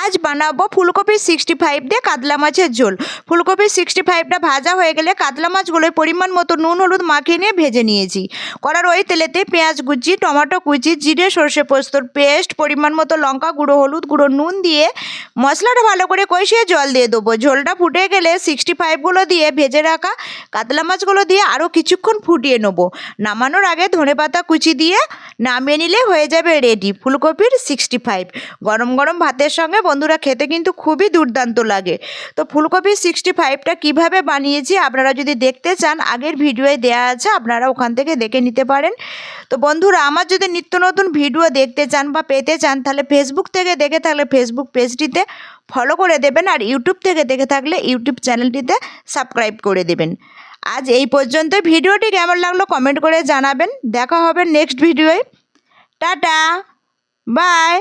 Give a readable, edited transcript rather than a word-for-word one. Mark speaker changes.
Speaker 1: আজ বানাবো ফুলকপি 65 দিয়ে কাতলা মাছের ঝোল। ফুলকপি 65টা ভাজা হয়ে গেলে কাতলা মাছগুলোয় পরিমাণ মতো নুন হলুদ মাখিয়ে নিয়ে ভেজে নিয়েছি। কড়ার ওই তেলেতে পেঁয়াজ কুচি, টমেটো কুচি, জিরে সর্ষে পোস্তর পেস্ট, পরিমাণ মতো লঙ্কা গুঁড়ো, হলুদ গুঁড়ো, নুন দিয়ে মশলাটা ভালো করে কষিয়ে জল দিয়ে দেবো। ঝোলটা ফুটে গেলে 65গুলো দিয়ে ভেজে রাখা কাতলা মাছগুলো দিয়ে আরও কিছুক্ষণ ফুটিয়ে নেবো। নামানোর আগে ধনেপাতা কুচি দিয়ে নামিয়ে নিলে হয়ে যাবে রেডি ফুলকপির 65। গরম গরম ভাতের সঙ্গে বন্ধুরা খেতে কিন্তু খুবই দুর্দান্ত লাগে। তো ফুলকপি 65টা কীভাবে বানিয়েছি আপনারা যদি দেখতে চান আগের ভিডিওয়ে দেওয়া আছে, আপনারা ওখান থেকে দেখে নিতে পারেন। তো বন্ধুরা আমার যদি নিত্য নতুন ভিডিও দেখতে চান বা পেতে চান তাহলে ফেসবুক থেকে দেখে থাকলে ফেসবুক পেজটিতে ফলো করে দেবেন, আর ইউটিউব থেকে দেখে থাকলে ইউটিউব চ্যানেলটিতে সাবস্ক্রাইব করে দেবেন। আজ এই পর্যন্ত। ভিডিওটি কেমন লাগলো কমেন্ট করে জানাবেন। দেখা হবে নেক্সট ভিডিওয়ে। Tata, by.